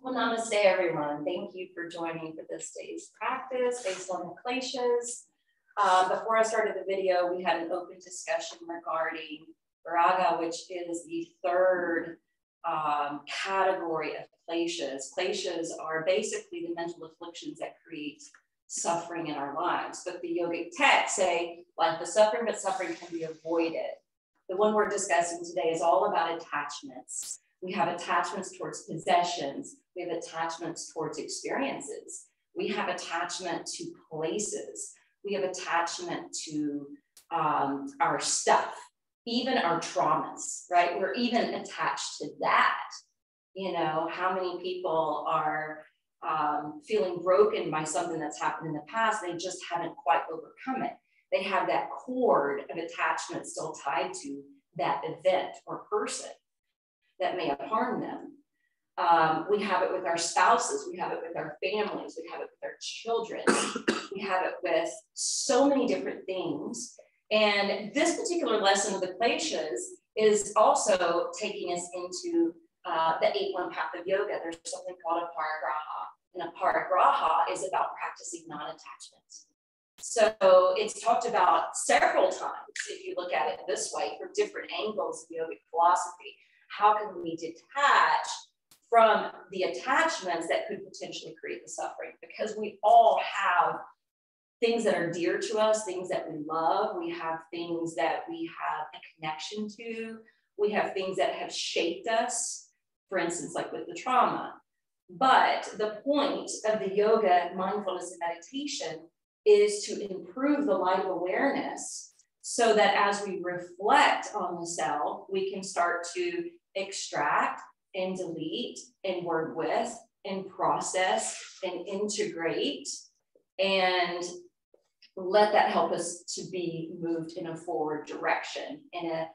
Well, namaste, everyone. Thank you for joining for this day's practice based on the kleshas. Before I started the video, we had an open discussion regarding Raaga, which is the third category of kleshas. Kleshas are basically the mental afflictions that create suffering in our lives. But the yogic texts say life is suffering, but suffering can be avoided. The one we're discussing today is all about attachments. We have attachments towards possessions. We have attachments towards experiences. We have attachment to places. We have attachment to our stuff, even our traumas, right? We're even attached to that. You know, how many people are feeling broken by something that's happened in the past? They just haven't quite overcome it. They have that cord of attachment still tied to that event or person that may have harmed them. We have it with our spouses, we have it with our families, we have it with our children, we have it with so many different things. And this particular lesson of the kleshas is also taking us into the 8-1 path of yoga. There's something called a parigraha, and a parigraha is about practicing non-attachment. So it's talked about several times, if you look at it this way, from different angles of yogic philosophy. How can we detach from the attachments that could potentially create the suffering? Because we all have things that are dear to us, things that we love. We have things that we have a connection to. We have things that have shaped us, for instance, like with the trauma. But the point of the yoga, mindfulness, and meditation is to improve the light of awareness so that as we reflect on the self, we can start to extract and delete and work with and process and integrate and let that help us to be moved in a forward direction at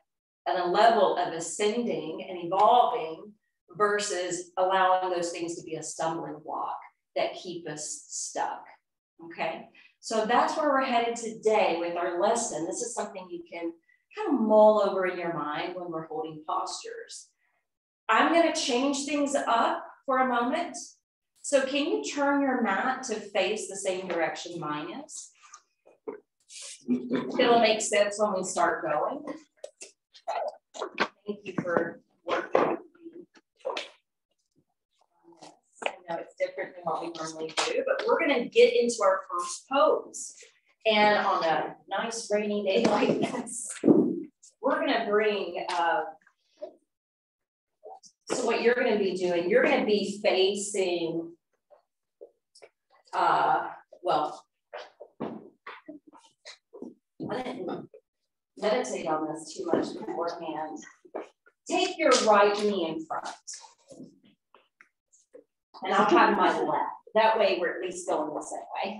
a level of ascending and evolving versus allowing those things to be a stumbling block that keep us stuck. Okay, so that's where we're headed today with our lesson. This is something you can kind of mull over in your mind when we're holding postures. I'm going to change things up for a moment. So can you turn your mat to face the same direction mine is? It'll make sense when we start going. Thank you for working with me on this. I know it's different than what we normally do, but we're going to get into our first pose. And on a nice rainy day like this, we're going to bring, so what you're going to be doing, you're going to be facing, well, I didn't meditate on this too much beforehand. Take your right knee in front. And I'll have my left. That way we're at least going the same way.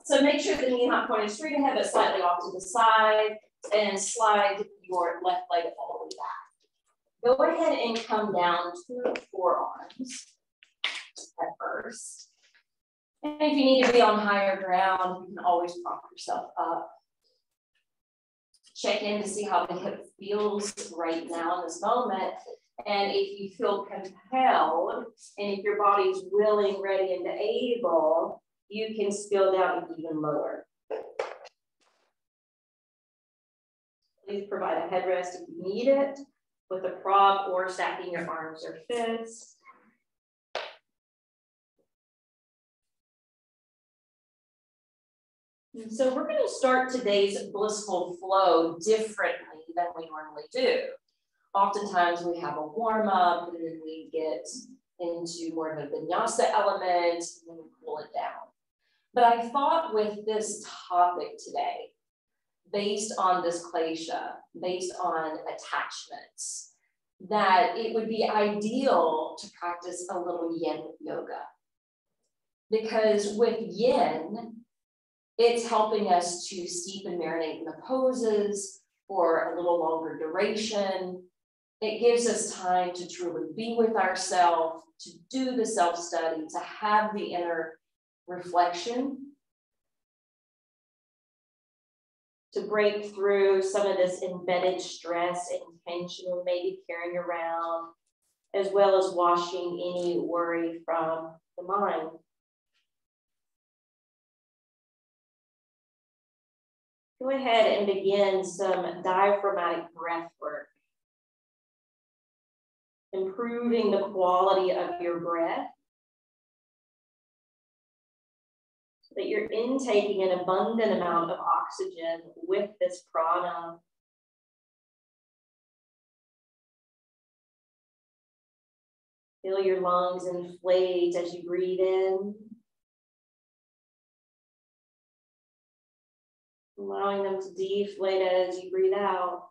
So make sure the knee is not pointed straight ahead, but slightly off to the side, and slide your left leg all the way back. Go ahead and come down to forearms at first. And if you need to be on higher ground, you can always prop yourself up. Check in to see how the hip feels right now in this moment. And if you feel compelled, and if your body's willing, ready, and able, you can spill down even lower. Please provide a headrest if you need it, with a prop or stacking your arms or fists. So we're going to start today's blissful flow differently than we normally do. Oftentimes we have a warm up and then we get into more of a vinyasa element and then we pull it down. But I thought with this topic today, based on this klesha, based on attachments, that it would be ideal to practice a little yin yoga. Because with yin, it's helping us to steep and marinate in the poses for a little longer duration. It gives us time to truly be with ourselves, to do the self-study, to have the inner reflection, to break through some of this embedded stress and tension we're maybe carrying around, as well as washing any worry from the mind. Go ahead and begin some diaphragmatic breath work, improving the quality of your breath so that you're intaking an abundant amount of oxygen with this prana. Feel your lungs inflate as you breathe in, allowing them to deflate as you breathe out.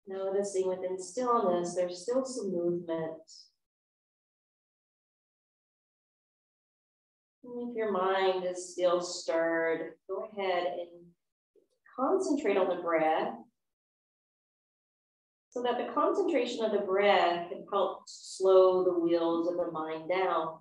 Noticing within stillness, there's still some movement. And if your mind is still stirred, go ahead and concentrate on the breath so that the concentration of the breath can help slow the wheels of the mind down.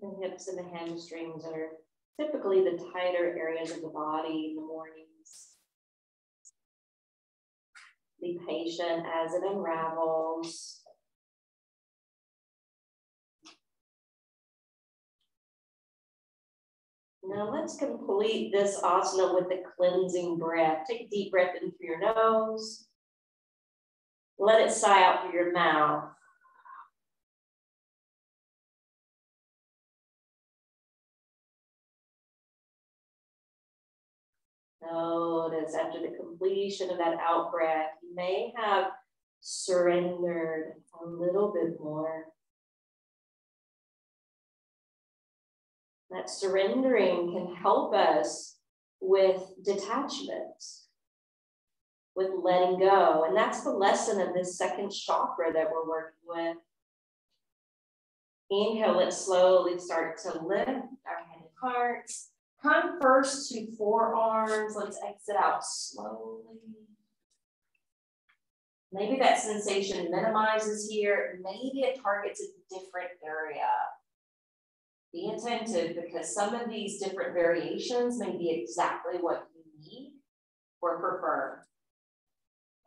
The hips and the hamstrings are typically the tighter areas of the body in the mornings. Be patient as it unravels. Now let's complete this asana with a cleansing breath. Take a deep breath in through your nose. Let it sigh out through your mouth. Notice after the completion of that out breath, you may have surrendered a little bit more. That surrendering can help us with detachment, with letting go. And that's the lesson of this second chakra that we're working with. Inhale, let's slowly start to lift our head and hearts. Come first to forearms. Let's exit out slowly. Maybe that sensation minimizes here. Maybe it targets a different area. Be attentive because some of these different variations may be exactly what you need or prefer.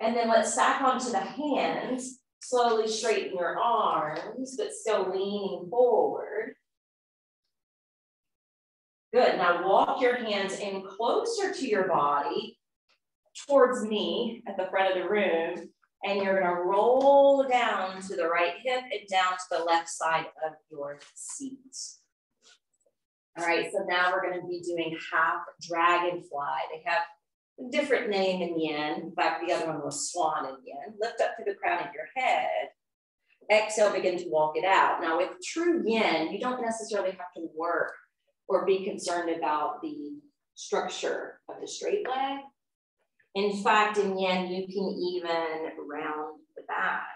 And then let's stack onto the hands. Slowly straighten your arms, but still leaning forward. Good, now walk your hands in closer to your body, towards me at the front of the room, and you're gonna roll down to the right hip and down to the left side of your seat. All right, so now we're gonna be doing half dragonfly. They have a different name in yin. In fact, the other one was swan in yin. Lift up to the crown of your head. Exhale, begin to walk it out. Now with true yin, you don't necessarily have to work or be concerned about the structure of the straight leg. In fact, in yin, you can even round the back.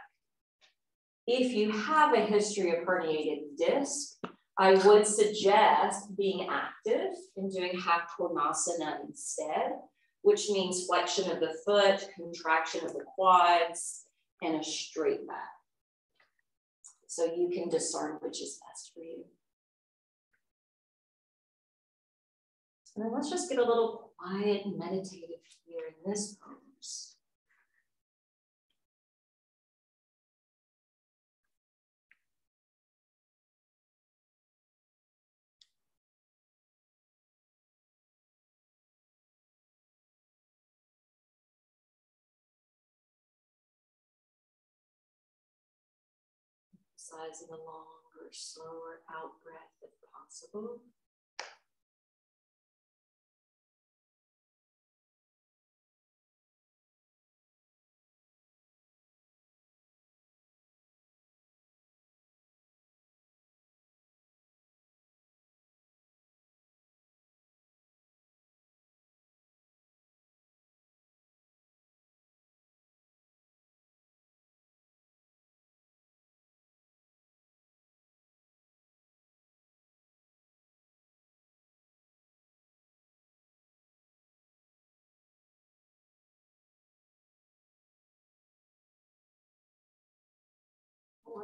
If you have a history of herniated disc, I would suggest being active and doing half Konasana instead, which means flexion of the foot, contraction of the quads, and a straight back. So you can discern which is best for you. And then let's just get a little quiet and meditative here in this pose. Emphasizing a longer, slower out breath if possible.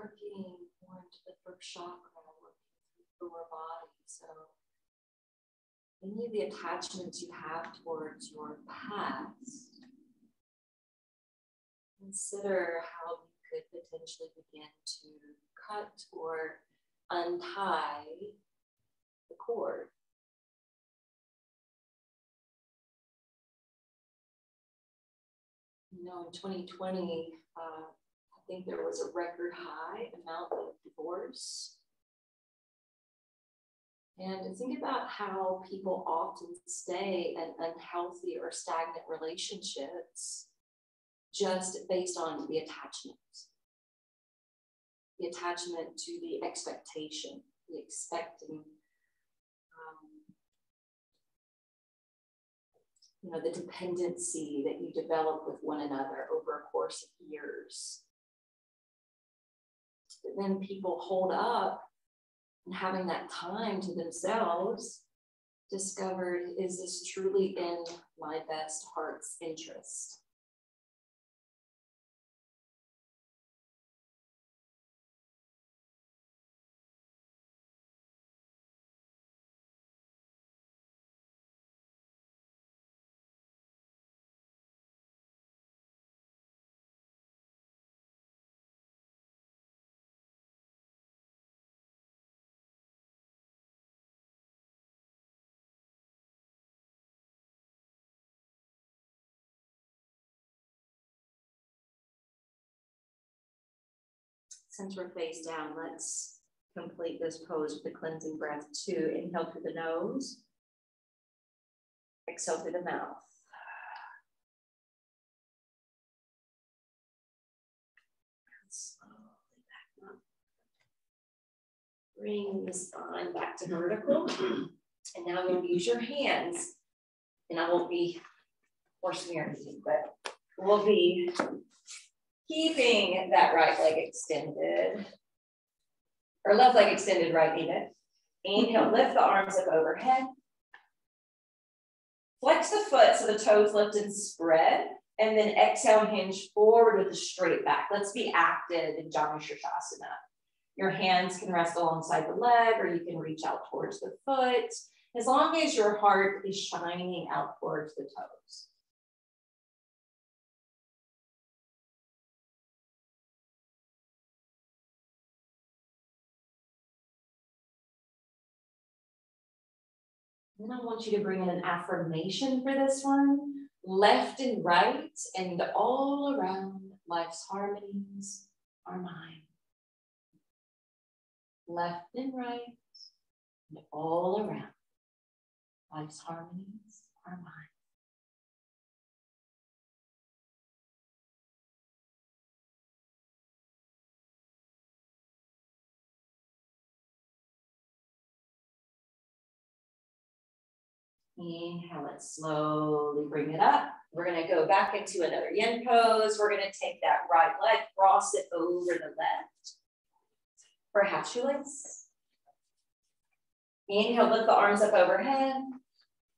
working more into the first chakra, working through the lower body. So any of the attachments you have towards your past, consider how you could potentially begin to cut or untie the cord. You know, in 2020, I think there was a record high amount of divorce. And think about how people often stay in unhealthy or stagnant relationships just based on the attachment. The attachment to the expectation, the expecting, the dependency that you develop with one another over a course of years. But then people hold up and having that time to themselves discovered, is this truly in my best heart's interest? Since we're face down, let's complete this pose with the cleansing breath 2. Inhale through the nose. Exhale through the mouth. Slowly back up. Bring the spine back to vertical. And now you'll use your hands. And I won't be forcing your anything, but we'll be keeping that right leg extended, or left leg extended, right even. Inhale, lift the arms up overhead. Flex the foot so the toes lift and spread. And then exhale, hinge forward with a straight back. Let's be active in Janu Sirsasana. Your hands can rest alongside the leg, or you can reach out towards the foot, as long as your heart is shining out towards the toes. Then I want you to bring in an affirmation for this one. Left and right and all around, life's harmonies are mine. Left and right and all around, life's harmonies are mine. Inhale it, slowly bring it up. We're going to go back into another yin pose. We're going to take that right leg, cross it over the left for half shoelace. Inhale, lift the arms up overhead.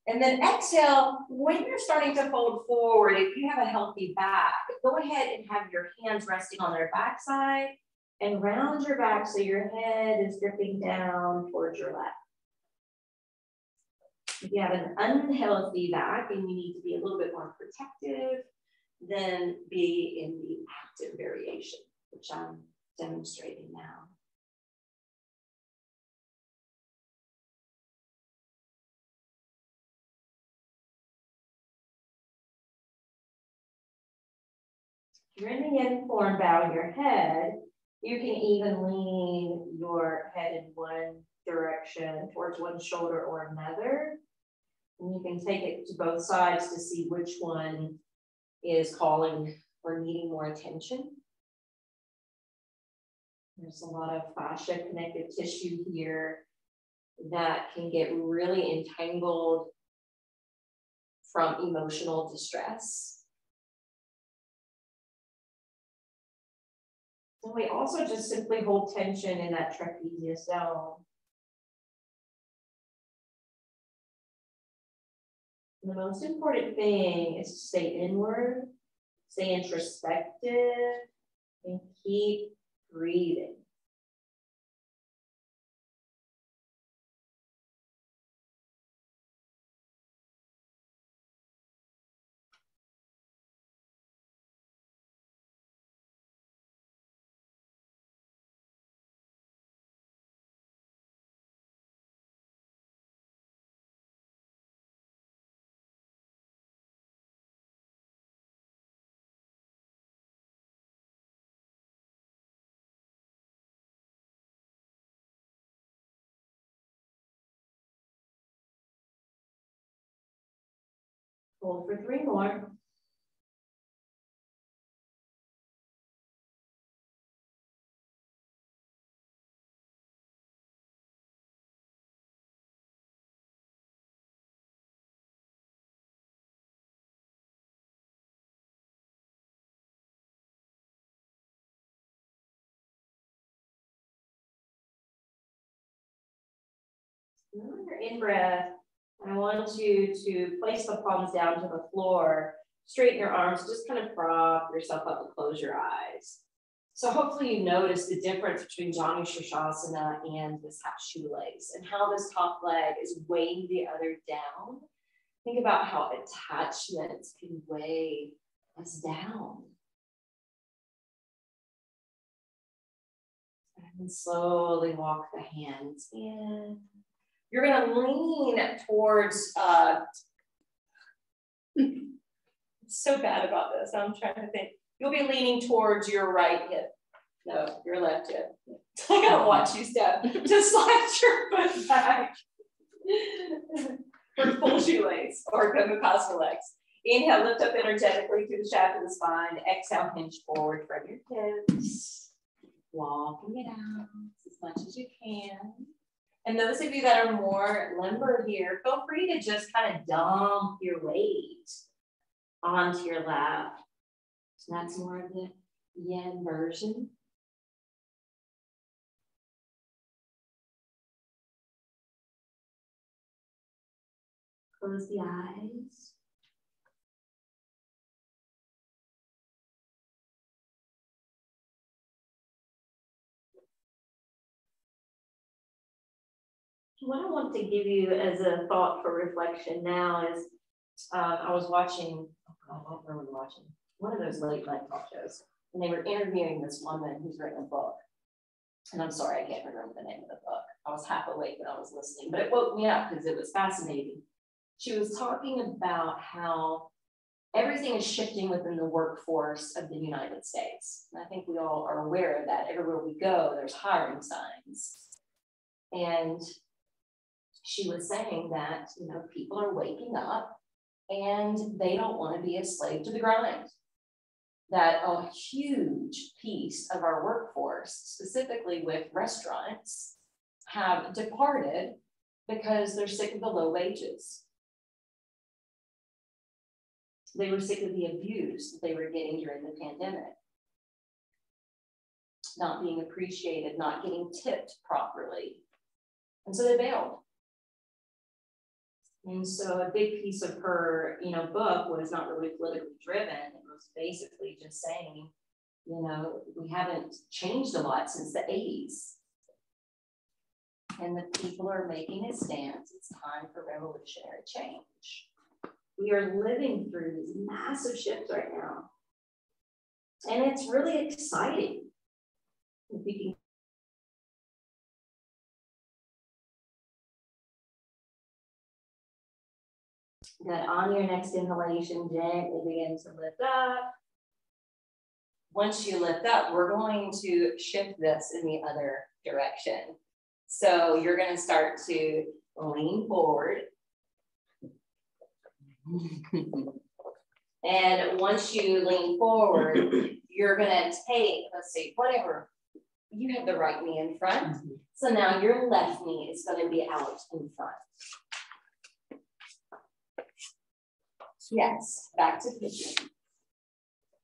And then exhale, when you're starting to fold forward, if you have a healthy back, go ahead and have your hands resting on their backside and round your back so your head is dripping down towards your left. If you have an unhealthy back and you need to be a little bit more protective, then be in the active variation, which I'm demonstrating now. If you're in the yin form, bow your head. You can even lean your head in one direction towards one shoulder or another. And you can take it to both sides to see which one is calling or needing more attention. There's a lot of fascia connective tissue here that can get really entangled from emotional distress. And we also just simply hold tension in that trapezius zone. And the most important thing is to stay inward, stay introspective, and keep breathing. Hold for 3 more. On your in-breath, I want you to place the palms down to the floor, straighten your arms, just kind of prop yourself up and close your eyes. So hopefully you notice the difference between Janu Shirshasana and this half shoelace and how this top leg is weighing the other down. Think about how attachments can weigh us down. And slowly walk the hands in. You're going to lean towards, so bad about this, I'm trying to think. You'll be leaning towards your right hip. No, your left hip. I gotta watch you step. Just slide your foot back. For full shoelace or Gomukhasana legs. Inhale, lift up energetically through the shaft of the spine. Exhale, hinge forward from your hips. Walking it out as much as you can. And those of you that are more limber here, feel free to just kind of dump your weight onto your lap. So that's more of the yin version. Close the eyes. What I want to give you as a thought for reflection now is, I was watching, I don't remember watching, one of those late night talk shows, and they were interviewing this woman who's written a book. And I'm sorry, I can't remember the name of the book. I was half awake when I was listening, but it woke me up because it was fascinating. She was talking about how everything is shifting within the workforce of the United States. And I think we all are aware of that. Everywhere we go, there's hiring signs. And she was saying that, you know, people are waking up and they don't want to be a slave to the grind. That a huge piece of our workforce, specifically with restaurants, have departed because they're sick of the low wages. They were sick of the abuse that they were getting during the pandemic. Not being appreciated, not getting tipped properly. And so they bailed. And so a big piece of her, book was not really politically driven. It was basically just saying, we haven't changed a lot since the 80s. And the people are making a stance. It's time for revolutionary change. We are living through these massive shifts right now. And it's really exciting. If we can that on your next inhalation, gently begin to lift up. Once you lift up, we're going to shift this in the other direction. So you're going to start to lean forward. And once you lean forward, you're going to take, let's see, whatever. You have the right knee in front. So now your left knee is going to be out in front. Yes, back to pigeon.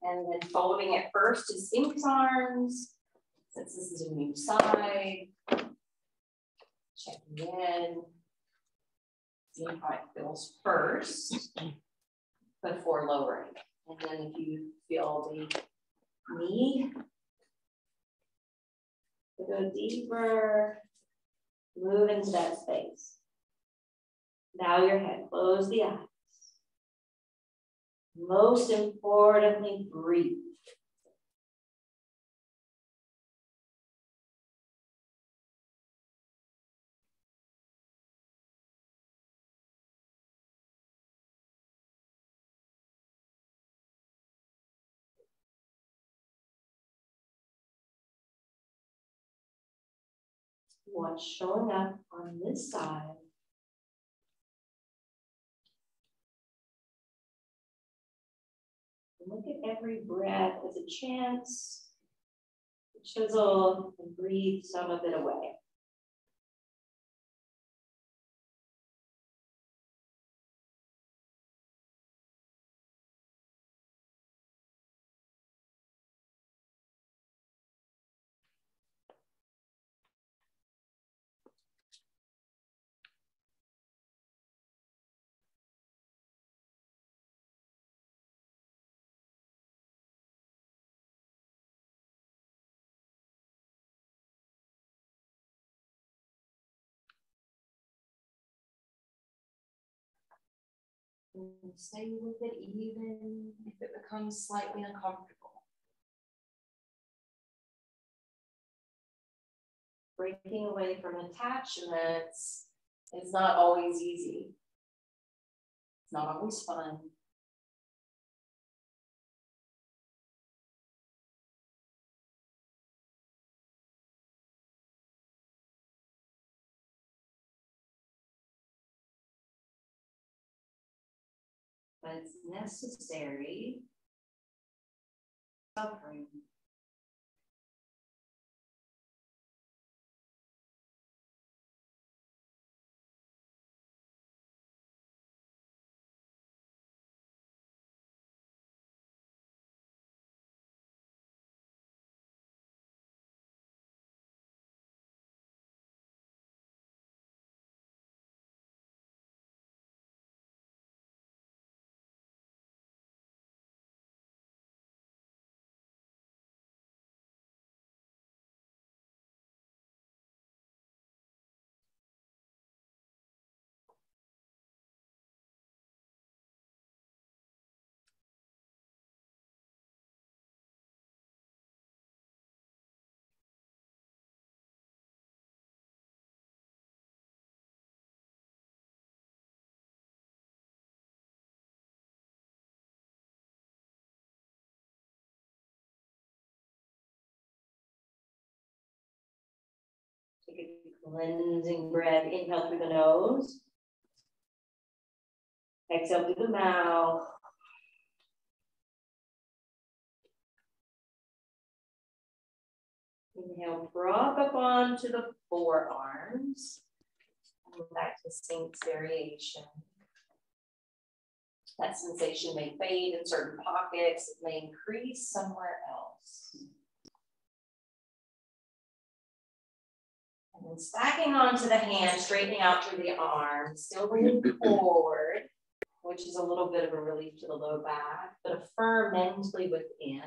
And then folding it first to Sphinx arms, since this is a new side. Checking in. Seeing how it feels first before lowering. And then if you feel the knee to go deeper, move into that space. Bow your head, close the eyes. Most importantly, breathe. What's showing up on this side? Look at every breath as a chance to chisel and breathe some of it away. And stay with it even if it becomes slightly uncomfortable. Breaking away from attachments is not always easy. It's not always fun. But it's necessary suffering. Take a cleansing breath. Inhale through the nose. Exhale through the mouth. Inhale, drop up onto the forearms. And back to Sphinx variation. That sensation may fade in certain pockets. It may increase somewhere else. And then stacking onto the hand, straightening out through the arms, still leaning forward, which is a little bit of a relief to the low back, but affirm mentally within.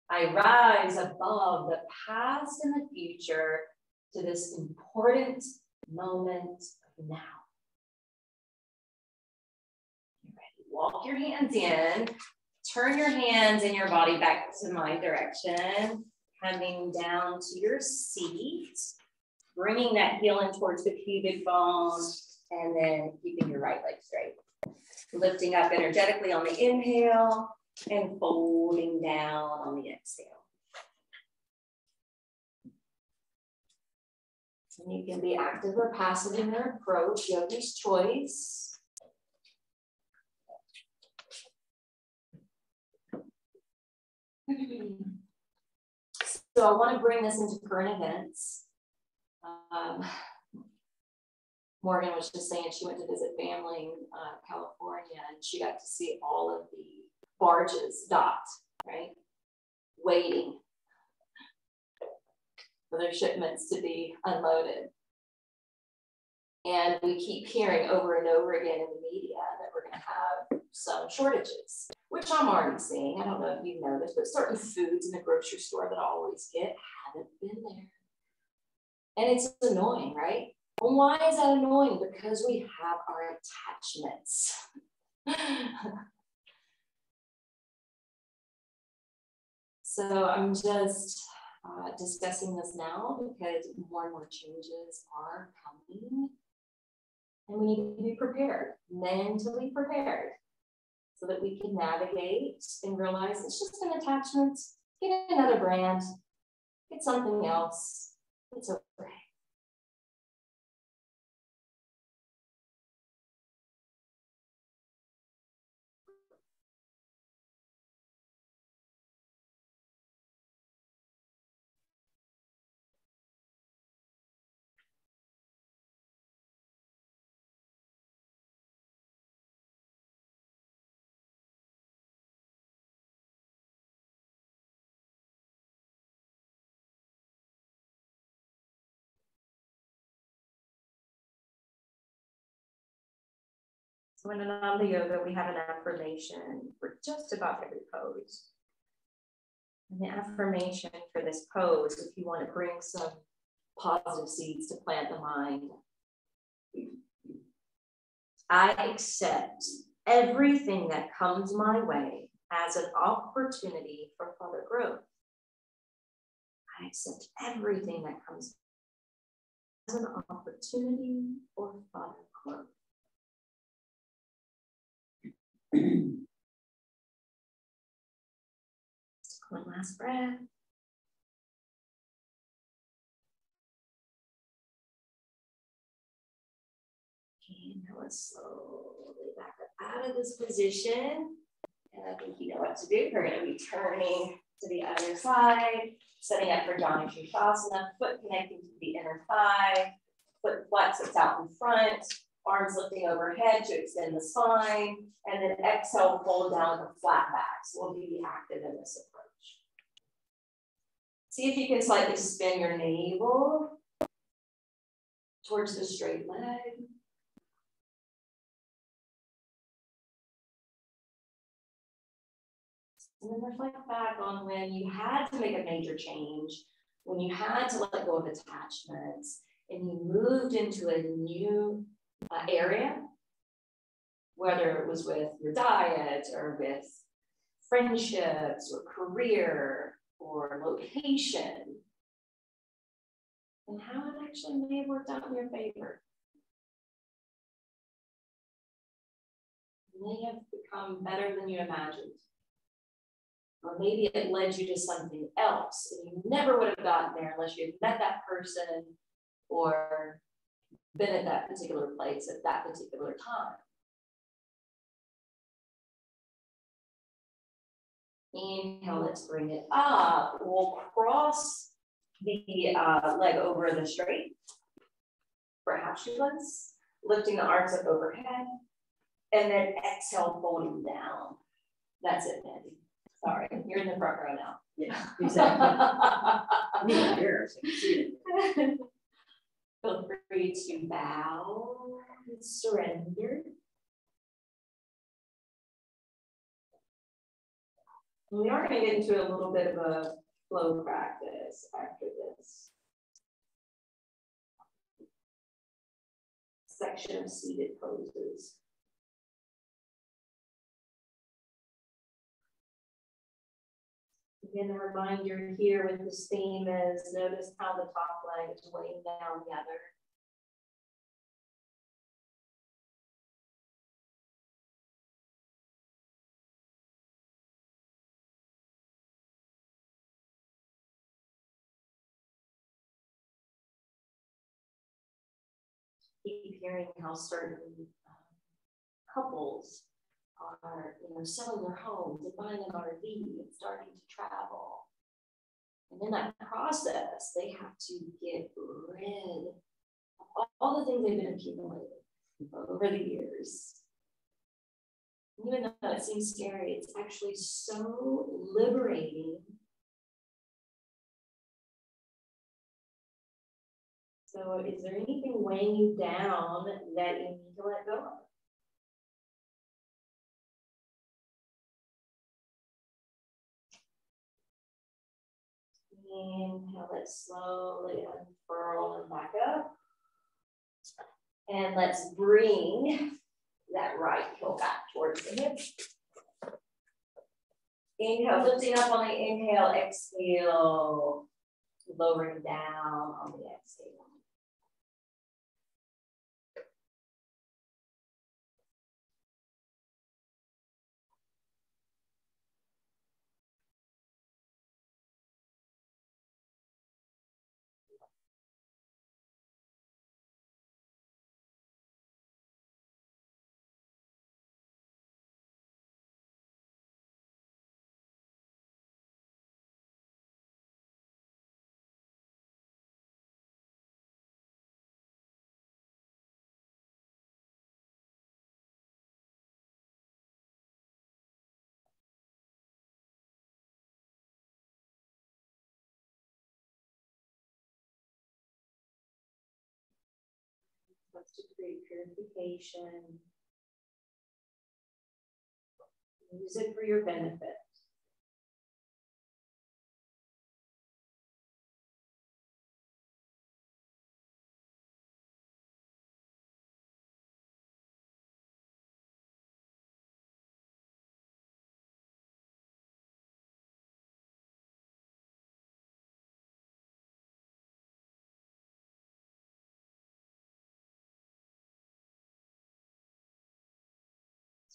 I rise above the past and the future to this important moment of now. You're ready. Walk your hands in, turn your hands and your body back to my direction, coming down to your seat. Bringing that heel in towards the pubic bone and then keeping your right leg straight. Lifting up energetically on the inhale and folding down on the exhale. And you can be active or passive in your approach, yogi's choice. So I want to bring this into current events. Morgan was just saying she went to visit family in California and she got to see all of the barges docked, right? Waiting for their shipments to be unloaded. And we keep hearing over and over again in the media that we're going to have some shortages, which I'm already seeing. I don't know if you've noticed, but certain foods in the grocery store that I always get haven't been there. And it's annoying, right? Well, why is that annoying? Because we have our attachments. So I'm just discussing this now because more and more changes are coming. And we need to be prepared, mentally prepared, so that we can navigate and realize it's just an attachment. Get another brand, get something else. It's okay. So in Ananda Yoga, we have an affirmation for just about every pose. And the affirmation for this pose, if you want to bring some positive seeds to plant the mind, I accept everything that comes my way as an opportunity for further growth. I accept everything that comes as an opportunity for further growth. One last breath. Okay, now let's slowly back up out of this position. And I think you know what to do. We're going to be turning to the other side, setting up for Janu Shasana, foot connecting to the inner thigh, foot flexes out in front, arms lifting overhead to extend the spine, and then exhale, fold down with a flat back. So we'll be active in this approach. See if you can slightly spin your navel towards the straight leg. And then reflect back on when you had to make a major change, when you had to let go of attachments, and you moved into a new area, whether it was with your diet or with friendships or career or location, and how it actually may have worked out in your favor. You may have become better than you imagined. Or maybe it led you to something else, and you never would have gotten there unless you had met that person or been at that particular place at that particular time. Inhale, let's bring it up. We'll cross the leg over the straight for half shoe lengths, lifting the arms up overhead, and then exhale, folding down. That's it, Mandy. Sorry, you're in the front row now. Yeah, exactly. Feel free to bow and surrender. We are going to get into a little bit of a flow practice after this section of seated poses. Again, a reminder here with this theme is notice how the top leg is weighing down the other. Keep hearing how certain couples are, selling their homes and buying an RV and starting to travel. And in that process, they have to get rid of all the things they've been accumulating over the years. Even though it seems scary, it's actually so liberating. So is there anything weighing you down that you need to let go of? Inhale it slowly, unfurl and And let's bring that right heel back towards the hip. Inhale, lifting up on the inhale, exhale, lowering down on the exhale. Wants to create purification. Use it for your benefit.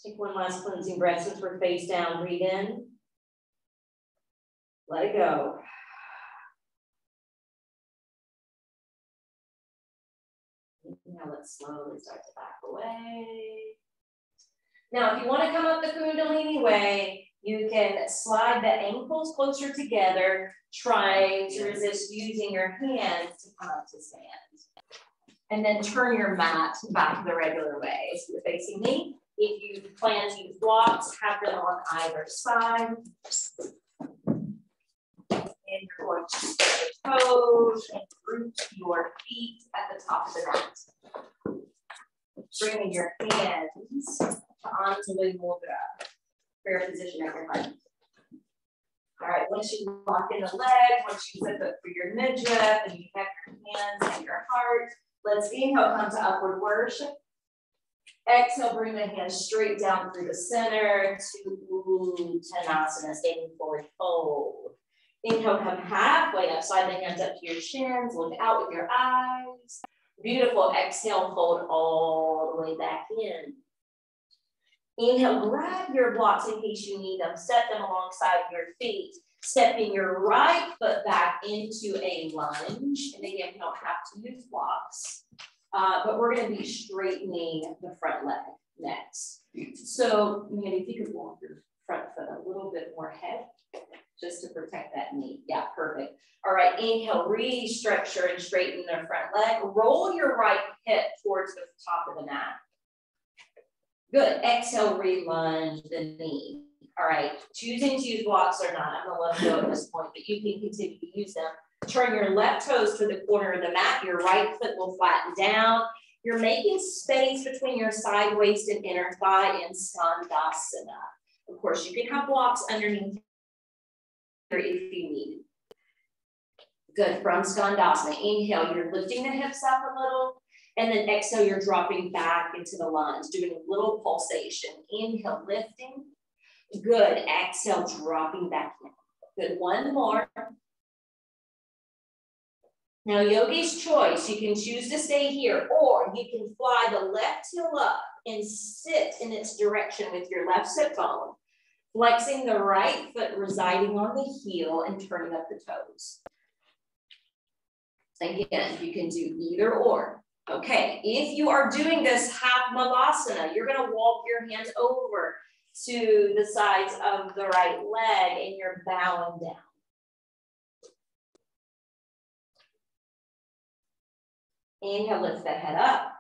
Take one last cleansing breath since we're face down. Breathe in. Let it go. Now let's slowly start to back away. Now, if you want to come up the Kundalini way, you can slide the ankles closer together, try to resist using your hands to come up to stand. And then turn your mat back the regular way. So you're facing me. If you plan to use blocks, have them on either side. And you're going to spread your toes and root your feet at the top of the mat. Bringing your hands to Anjali Mudra for your position at your heart. All right, once you lock in the leg, once you zip it for your midriff and you connect your hands at your heart, let's inhale, come to upward worship. Exhale, bring the hands straight down through the center to Uttanasana, standing forward fold. Inhale, come halfway up, slide the hands up to your shins, look out with your eyes. Beautiful, exhale, fold all the way back in. Inhale, grab your blocks in case you need them, set them alongside your feet, stepping your right foot back into a lunge. And again, you don't have to use blocks. But we're going to be straightening the front leg next. So, Mandy, if you could walk your front foot a little bit more ahead, just to protect that knee. Yeah, perfect. All right, inhale, re-structure and straighten the front leg. Roll your right hip towards the top of the mat. Good. Exhale, re-lunge the knee. All right, choosing to use blocks or not, I'm going to let go at this point, but you can continue to use them. Turn your left toes to the corner of the mat. Your right foot will flatten down. You're making space between your side waist and inner thigh in Skandasana. Of course, you can have blocks underneath if you need. Good. From Skandasana, inhale, you're lifting the hips up a little, and then exhale, you're dropping back into the lunge, doing a little pulsation. Inhale, lifting. Good. Exhale, dropping back in. Good. One more. Now, yogi's choice, you can choose to stay here, or you can fly the left heel up and sit in its direction with your left sit bone, flexing the right foot residing on the heel and turning up the toes. Again, you can do either or. Okay, if you are doing this half malasana, you're going to walk your hands over to the sides of the right leg and you're bowing down. Inhale, lift the head up.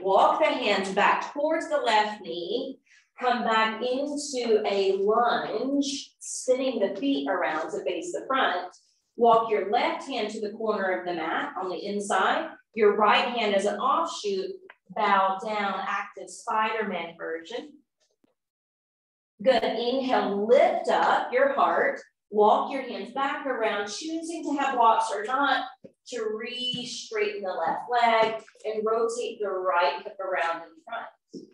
Walk the hands back towards the left knee. Come back into a lunge, spinning the feet around to face the front. Walk your left hand to the corner of the mat on the inside. Your right hand as an offshoot. Bow down, active Spider-Man version. Good. Inhale, lift up your heart. Walk your hands back around, choosing to have blocks or not. to re-straighten the left leg and rotate the right hip around in front.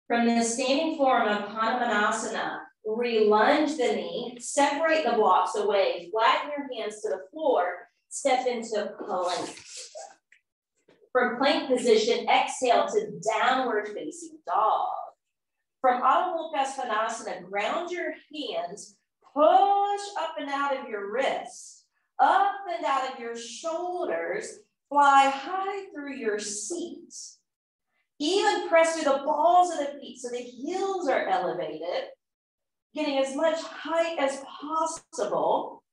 From the standing form of Hanumanasana, re-lunge the knee, separate the blocks away, flatten your hands to the floor, step into plank. From plank position, exhale to downward facing dog. From Adho Mukha Svanasana, ground your hands, push up and out of your wrists, up and out of your shoulders, fly high through your seat. Even press through the balls of the feet so the heels are elevated, getting as much height as possible.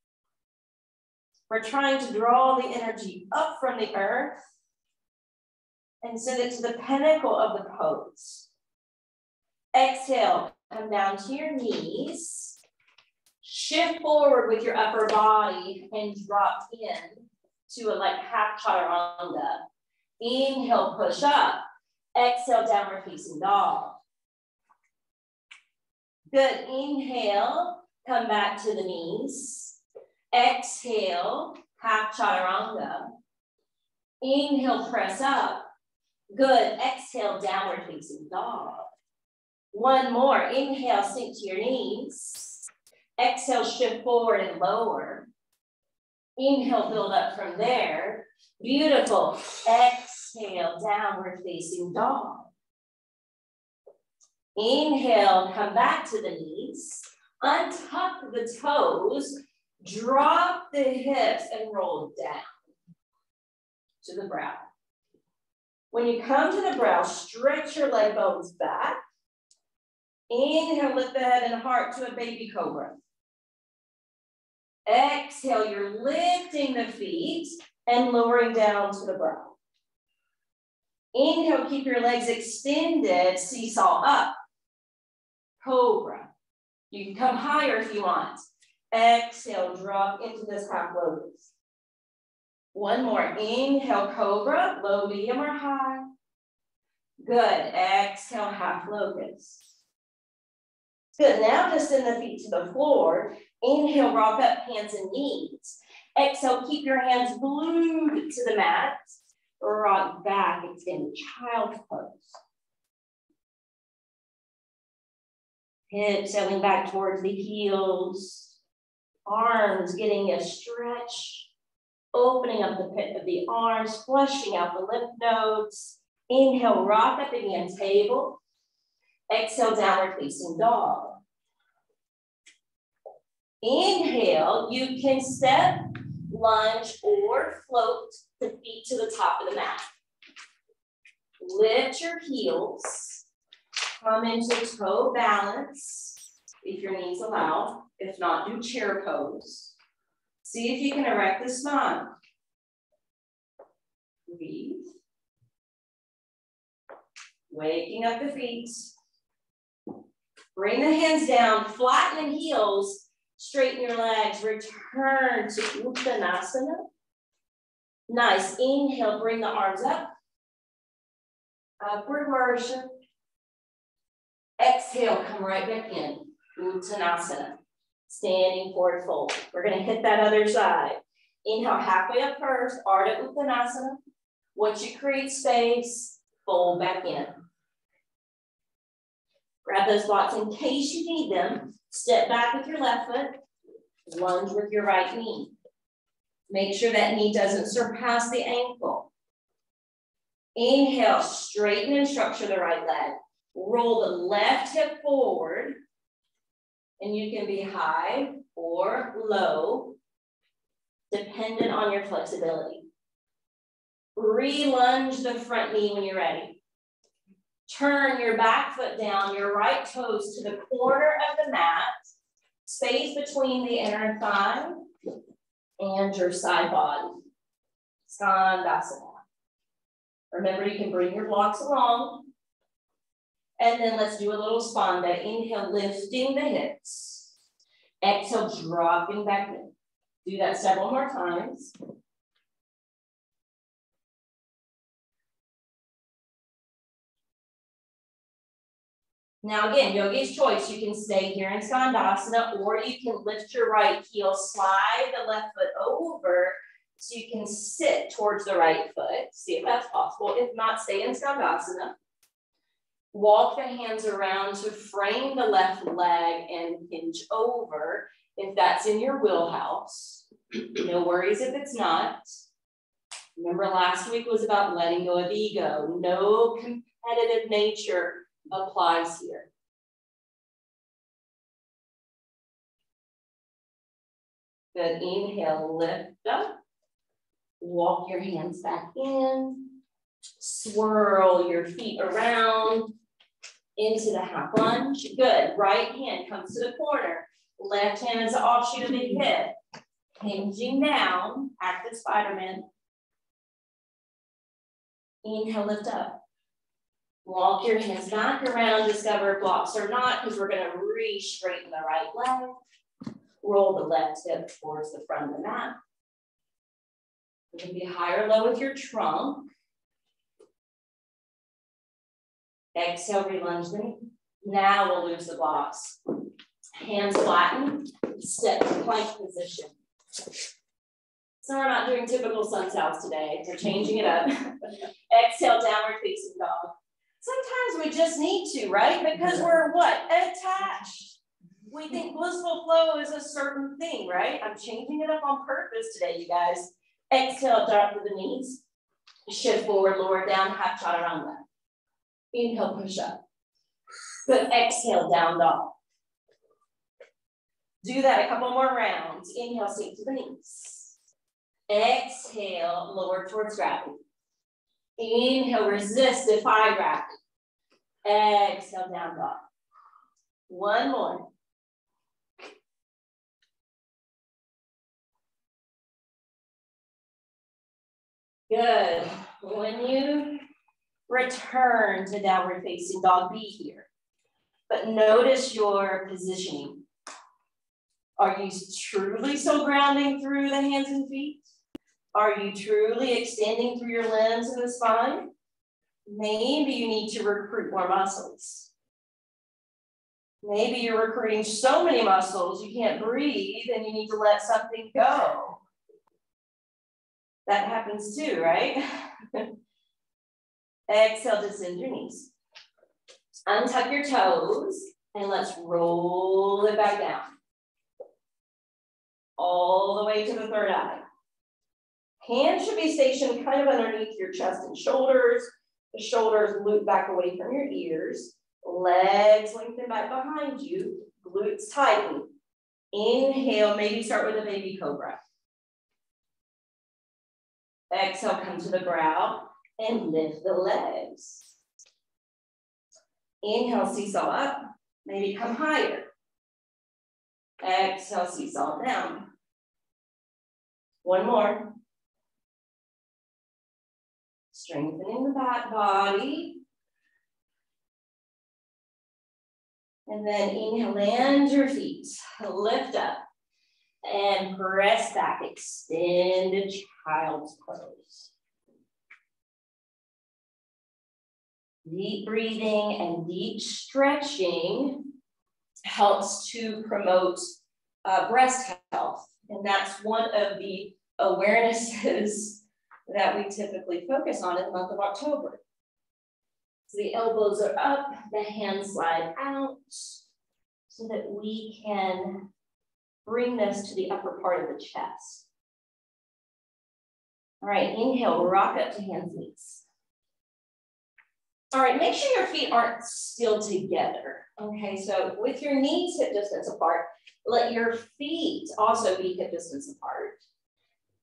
We're trying to draw the energy up from the earth and send it to the pinnacle of the pose. Exhale, come down to your knees. Shift forward with your upper body and drop in to a half chaturanga. Inhale, push up. Exhale, downward facing dog. Good, inhale, come back to the knees. Exhale, half chaturanga. Inhale, press up. Good, exhale, downward facing dog. One more, inhale, sink to your knees. Exhale, shift forward and lower. Inhale, build up from there. Beautiful. Exhale, downward facing dog. Inhale, come back to the knees. Untuck the toes. Drop the hips and roll down to the brow. When you come to the brow, stretch your leg bones back. Inhale, lift the head and heart to a baby cobra. Exhale, you're lifting the feet and lowering down to the brow. Inhale, keep your legs extended, seesaw up. Cobra. You can come higher if you want. Exhale, drop into this half lotus. One more, inhale, cobra, low, medium, or high. Good, exhale, half locust. Good, now just send the feet to the floor. Inhale, rock up, hands and knees. Exhale, keep your hands glued to the mat. Rock back, extend child's pose. Hips settling back towards the heels. Arms getting a stretch. Opening up the pit of the arms, flushing out the lymph nodes. Inhale, rock up again, table. Exhale, downward facing dog. Inhale, you can step, lunge, or float the feet to the top of the mat. Lift your heels. Come into toe balance, if your knees allow. If not, do chair pose. See if you can erect the spine. Breathe. Waking up the feet. Bring the hands down, flatten the heels, straighten your legs, return to Uttanasana. Nice, inhale, bring the arms up. Upward worship. Exhale, come right back in, Uttanasana. Standing forward fold. We're gonna hit that other side. Inhale, halfway up first, Ardha Uttanasana. Once you create space, fold back in. Grab those blocks in case you need them. Step back with your left foot, lunge with your right knee. Make sure that knee doesn't surpass the ankle. Inhale, straighten and structure the right leg. Roll the left hip forward, and you can be high or low, dependent on your flexibility. Re-lunge the front knee when you're ready. Turn your back foot down, your right toes to the corner of the mat, space between the inner thigh and your side body. Skandasana. Remember, you can bring your blocks along. And then let's do a little spanda. Inhale, lifting the hips. Exhale, dropping back in. Do that several more times. Now again, yogi's choice. You can stay here in Skandasana, or you can lift your right heel, slide the left foot over, So you can sit towards the right foot, see if that's possible. If not, stay in Skandasana. Walk the hands around to frame the left leg and hinge over if that's in your wheelhouse. No worries if it's not. Remember, last week was about letting go of ego. No competitive nature applies here. Good. Inhale, lift up. Walk your hands back in. Swirl your feet around into the half lunge. Good. Right hand comes to the corner. Left hand is the offshoot of the hip. Hinging down. Active Spider-Man. Inhale, lift up. Walk your hands back around. Discover if blocks or not, because we're going to re-straighten the right leg. Roll the left hip towards the front of the mat. You can be high or low with your trunk. Exhale, relunge them. Now we'll lose the blocks. Hands flatten, step to plank position. So we're not doing typical sun sals today. We're changing it up. Exhale, downward facing dog. Sometimes we just need to, right? Because we're what? Attached. We think blissful flow is a certain thing, right? I'm changing it up on purpose today, you guys. Exhale, drop to the knees. Shift forward, lower down, half chaturanga. Inhale, push up. Good, exhale, down dog. Do that a couple more rounds. Inhale, sink to the knees. Exhale, lower towards gravity. Inhale, resist, defy gravity. Exhale, down dog. One more. Good. When you return to downward facing dog, be here. But notice your positioning. Are you truly so grounding through the hands and feet? Are you truly extending through your limbs and the spine? Maybe you need to recruit more muscles. Maybe you're recruiting so many muscles you can't breathe and you need to let something go. That happens too, right? Exhale, descend your knees. Untuck your toes and let's roll it back down. All the way to the third eye. Hands should be stationed kind of underneath your chest and shoulders. The shoulders loop back away from your ears. Legs lengthen back behind you. Glutes tighten. Inhale, maybe start with a baby cobra. Exhale, come to the brow and lift the legs. Inhale, seesaw up. Maybe come higher. Exhale, seesaw down. One more. Strengthening the back body. And then inhale, land your feet. Lift up. And press back. Extended child's pose. Deep breathing and deep stretching helps to promote breast health. And that's one of the awarenesses that we typically focus on in the month of October. So the elbows are up, the hands slide out so that we can bring this to the upper part of the chest. All right, inhale, rock up to hands, knees. All right, make sure your feet aren't still together. Okay, so with your knees hip distance apart, let your feet also be hip distance apart.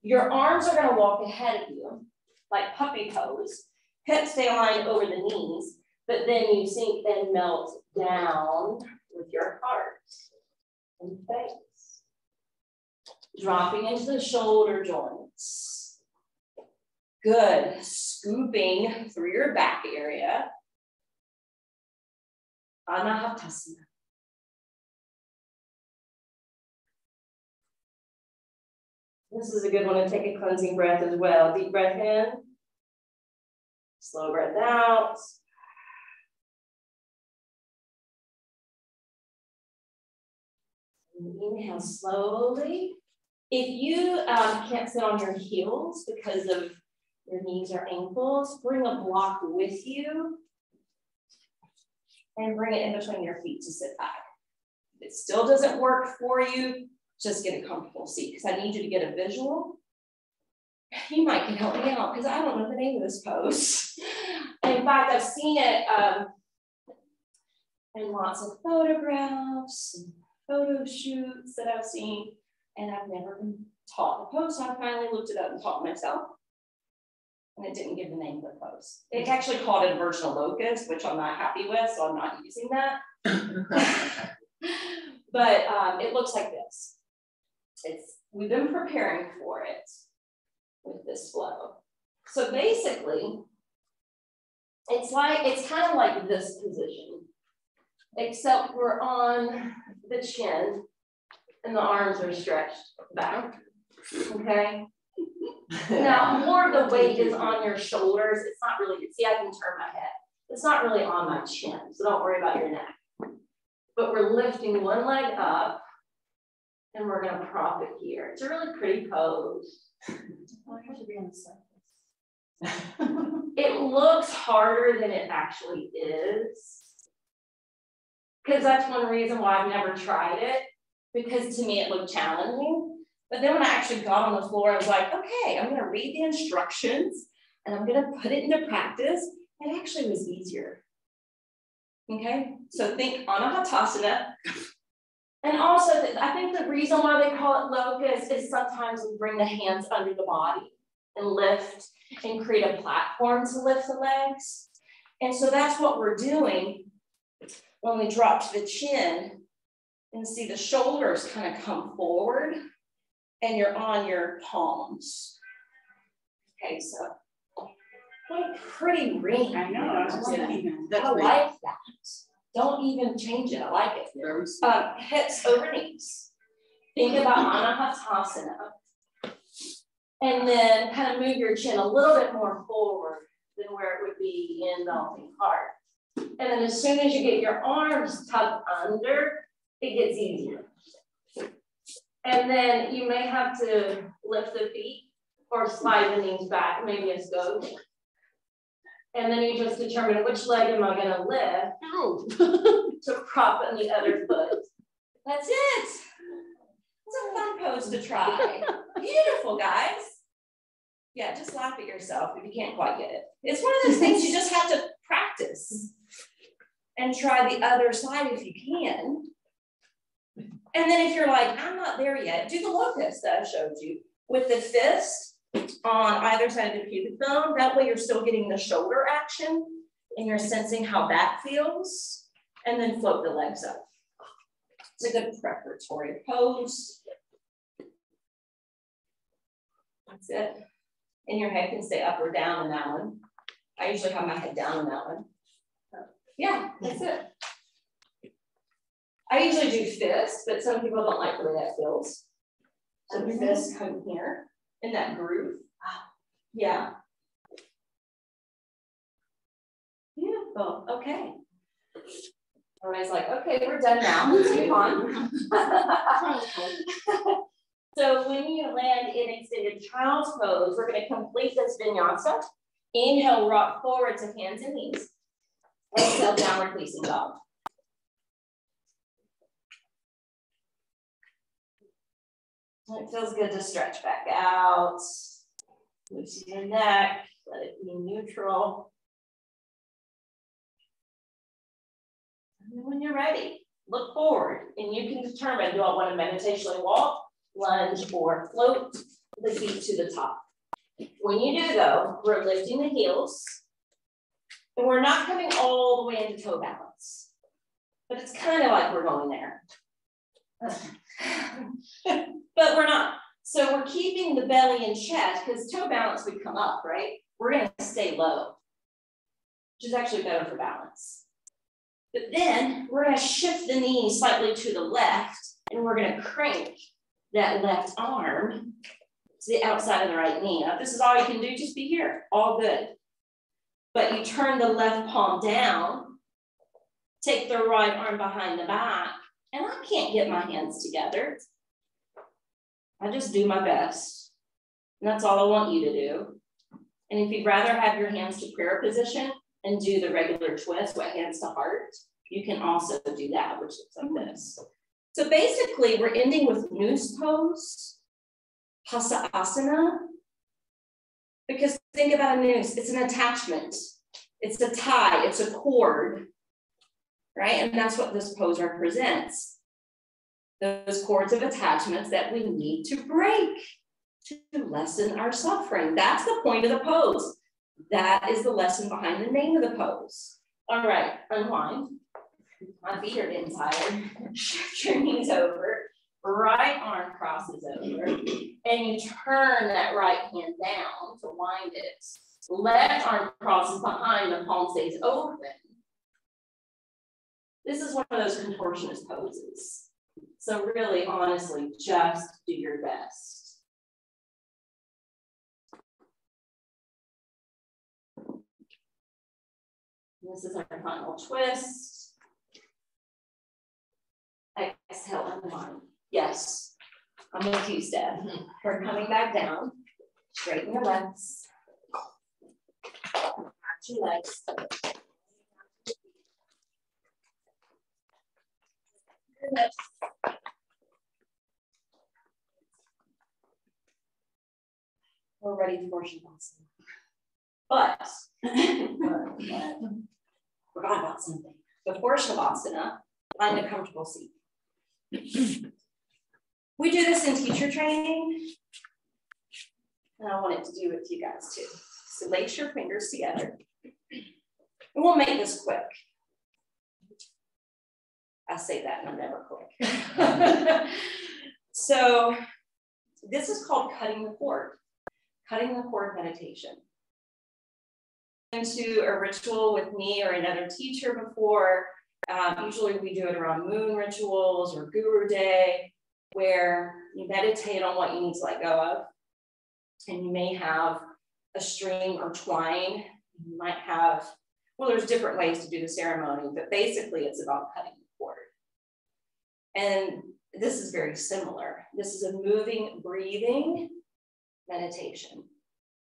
Your arms are gonna walk ahead of you, like puppy pose. Hips stay aligned over the knees, but then you sink and melt down with your heart and face. Dropping into the shoulder joints. Good, scooping through your back area. Anahatasana. This is a good one to take a cleansing breath as well. Deep breath in, slow breath out. And inhale slowly If you can't sit on your heels because of your knees or ankles, bring a block with you and bring it in between your feet to sit back. If it still doesn't work for you, just get a comfortable seat because I need you to get a visual. You might can help me out because I don't know the name of this pose. In fact, I've seen it in lots of photographs and photo shoots that I've seen, and I've never been taught the pose, so I finally looked it up and taught myself. And it didn't give the name of the pose. It actually called it inversional locust, which I'm not happy with, so I'm not using that. But it looks like this. We've been preparing for it with this flow. So basically, it's kind of like this position, except we're on the chin and the arms are stretched back, okay? Now, more of the weight is on your shoulders. It's not really, see, I can turn my head. It's not really on my chin, so don't worry about your neck. But we're lifting one leg up and we're gonna prop it here. It's a really pretty pose. Why have to be on the surface? It looks harder than it actually is. Because that's one reason why I've never tried it, because to me it looked challenging. But then when I actually got on the floor, I was like, okay, I'm gonna read the instructions and I'm gonna put it into practice. It actually was easier. Okay, so think Anahatasana. And also, I think the reason why they call it locust is sometimes we bring the hands under the body and lift and create a platform to lift the legs. And so that's what we're doing when we drop to the chin and see the shoulders kind of come forward and you're on your palms. Okay, so what a pretty ring. I know, I was just saying. I like that. Don't even change it, I like it. Hips over knees. Think about Anahatasana. And then kind of move your chin a little bit more forward than where it would be in mounting heart. And then as soon as you get your arms tucked under, it gets easier. And then you may have to lift the feet or slide the knees back, maybe a scope. And then you just determine which leg am I gonna lift to prop in the other foot. That's it. It's a fun pose to try. Beautiful, guys. Yeah, just laugh at yourself if you can't quite get it. It's one of those things you just have to practice and try the other side if you can. And then if you're like, I'm not there yet, do the locust that I showed you with the fist on either side of the pubic bone. That way you're still getting the shoulder action and you're sensing how that feels, and then float the legs up. It's a good preparatory pose. That's it. And your head can stay up or down in that one. I usually have my head down in that one. Yeah, that's it. I usually do fist, but some people don't like the way that feels. So the fist come here in that groove. Yeah. Beautiful. Okay. Everybody's like, okay, we're done now. Let's move on. So when you land in extended child's pose, we're going to complete this vinyasa. Inhale, rock forward to hands and knees. Exhale, downward facing dog. It feels good to stretch back out. Loosen your neck, let it be neutral. And then when you're ready, look forward and you can determine, do I want to meditationally walk, lunge, or float the feet to the top. When you do though, we're lifting the heels and we're not coming all the way into toe balance, but it's kind of like we're going there. But we're not. So we're keeping the belly and chest because toe balance would come up, right? We're going to stay low, which is actually better for balance. But then we're going to shift the knee slightly to the left and we're going to crank that left arm to the outside of the right knee. Now, if this is all you can do, just be here, all good. But you turn the left palm down, take the right arm behind the back, and I can't get my hands together. I just do my best. And that's all I want you to do. And if you'd rather have your hands to prayer position and do the regular twist, wet hands to heart, you can also do that, which looks like this. So basically, we're ending with noose pose, hasasana, because think about a noose. It's an attachment. It's a tie. It's a cord, right? And that's what this pose represents. Those cords of attachments that we need to break to lessen our suffering. That's the point of the pose. That is the lesson behind the name of the pose. All right, unwind. My feet are getting tired. Shift your knees over. Right arm crosses over. And you turn that right hand down to wind it. Left arm crosses behind, the palm stays open. This is one of those contortionist poses. So really, honestly, just do your best. This is our final twist. Exhale, unwind. Yes, I'm with you, Steph. We're coming back down. Straighten your legs. Arch your legs. We're ready for Shavasana. But forgot about something. Before Shavasana, find a comfortable seat. We do this in teacher training, and I wanted to do it to you guys too. So lace your fingers together. And we'll make this quick. I say that and I'm never quick. So this is called cutting the cord meditation. Into a ritual with me or another teacher before. Usually we do it around moon rituals or Guru Day, where you meditate on what you need to let go of. And you may have a string or twine. You might have, well, there's different ways to do the ceremony, but basically it's about cutting the cord. And this is very similar. This is a moving, breathing meditation.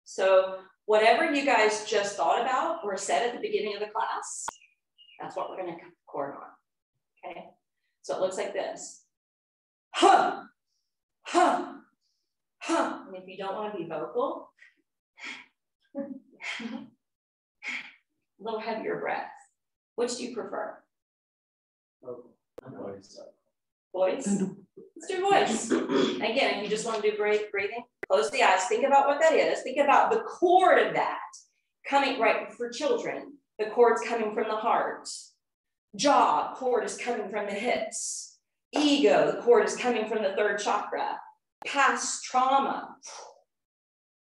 So whatever you guys just thought about or said at the beginning of the class, that's what we're going to cut the cord on. Okay? So it looks like this. Huh, huh, huh. And if you don't want to be vocal, a little heavier breath. Which do you prefer? Voice. Voice? Let's do voice. Again, if you just want to do breathing, close the eyes. Think about what that is. Think about the cord of that coming right for children. The cord's coming from the heart. Jaw, cord is coming from the hips. Ego, the cord is coming from the third chakra. Past trauma,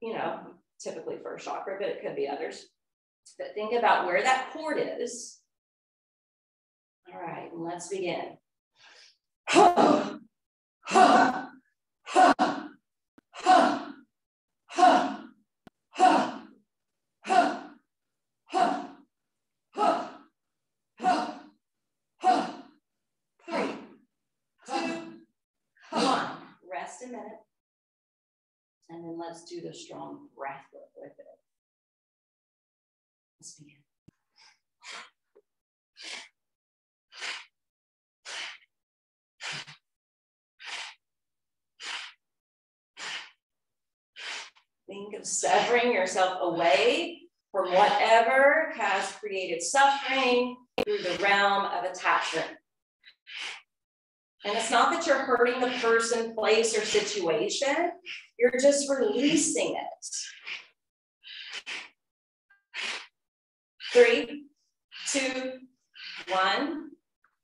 you know, typically first chakra, but it could be others. But think about where that cord is. All right, and let's begin. Ha, ha, ha, ha, ha, ha, ha, ha, ha, ha, ha. 3, 2, 1. Rest a minute. And then let's do the strong breath work with it. Let's begin. Think of severing yourself away from whatever has created suffering through the realm of attachment. And it's not that you're hurting the person, place, or situation. You're just releasing it. 3, 2, 1.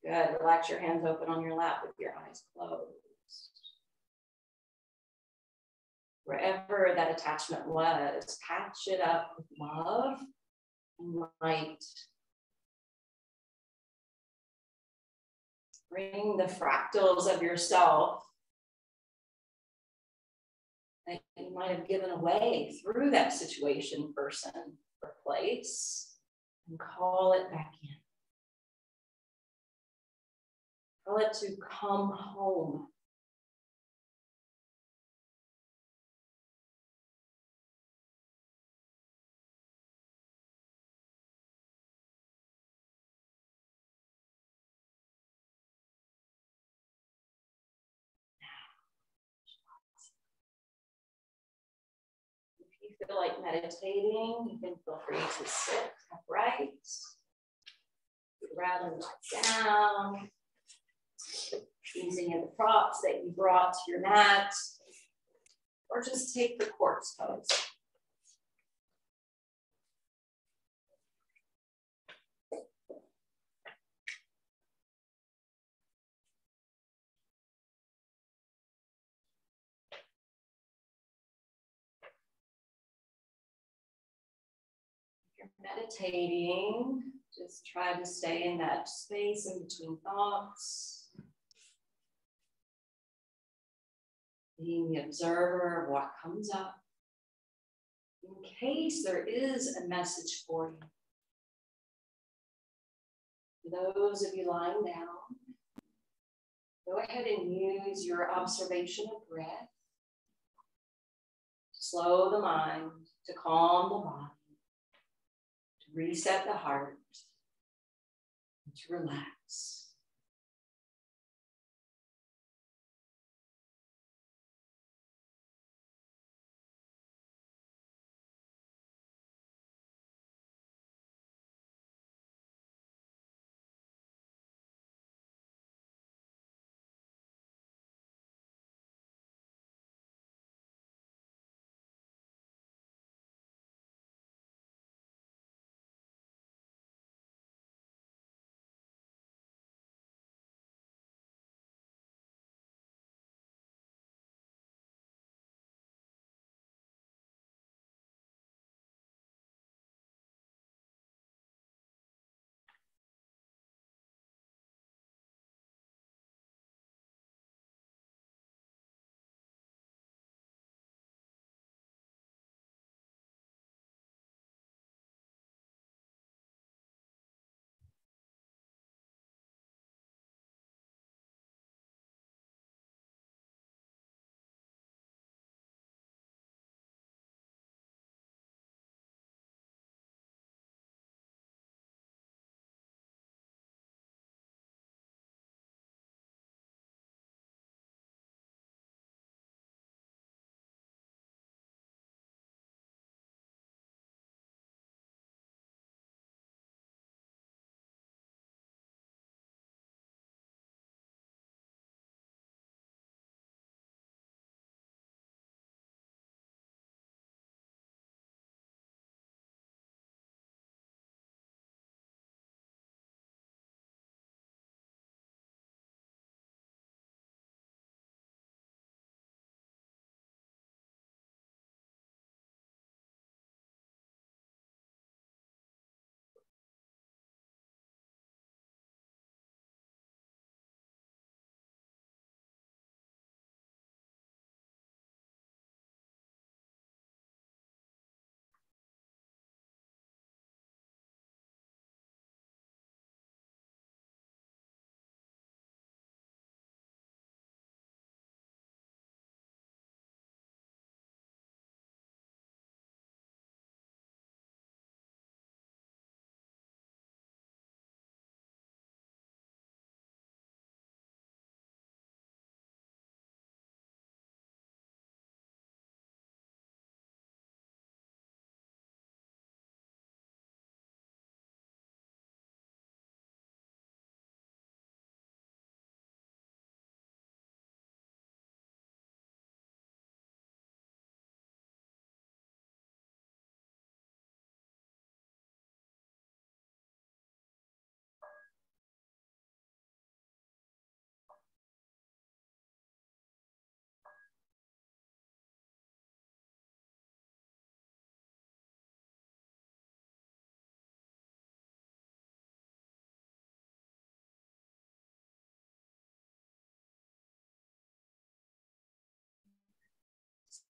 Good. Relax your hands open on your lap with your eyes closed. Wherever that attachment was, patch it up with love and light. Bring the fractals of yourself that you might have given away through that situation, person, or place, and call it back in. Call it to come home. you feel like meditating, you can feel free to sit upright, rather lie down, using the props that you brought to your mat, or just take the corpse pose. Meditating, just try to stay in that space in between thoughts. Being the observer of what comes up. In case there is a message for you. For those of you lying down, go ahead and use your observation of breath to slow the mind, to calm the body, reset the heart, and to relax.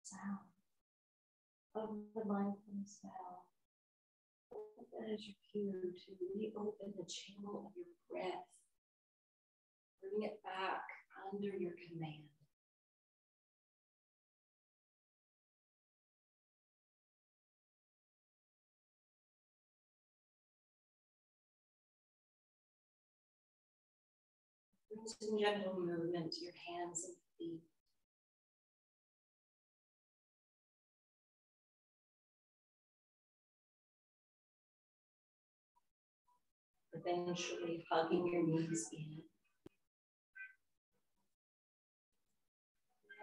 Sound of the mindfulness now. That is your cue to reopen the channel of your breath. Bring it back under your command. Bring some gentle movement to your hands and feet. eventually hugging your knees in.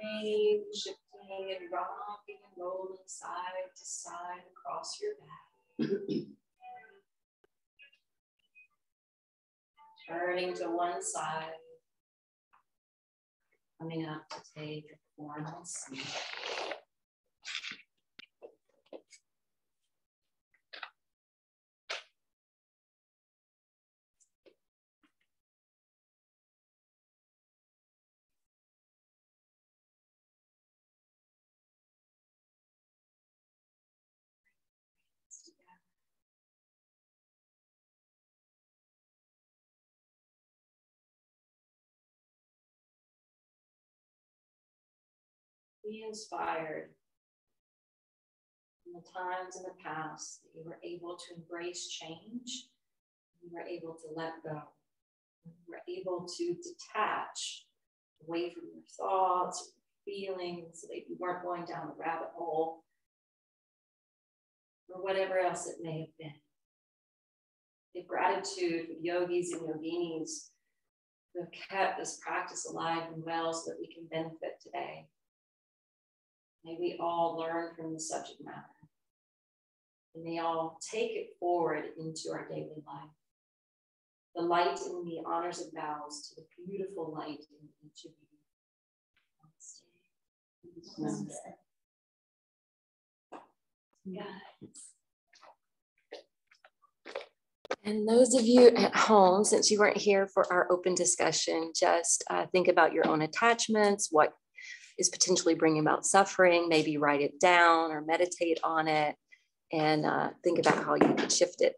Maybe shifting and rocking and rolling side to side across your back. Turning to one side. Coming up to take a formal seat. Be inspired from the times in the past that you were able to embrace change, you were able to let go, you were able to detach away from your thoughts, feelings, so that you weren't going down the rabbit hole, or whatever else it may have been. The gratitude for the yogis and yoginis who have kept this practice alive and well so that we can benefit today. May we all learn from the subject matter. And may all take it forward into our daily life. The light in me honors and bows to the beautiful light in each of you. Namaste. Namaste. And those of you at home, since you weren't here for our open discussion, just think about your own attachments, what is potentially bringing about suffering, maybe write it down or meditate on it and think about how you can shift it.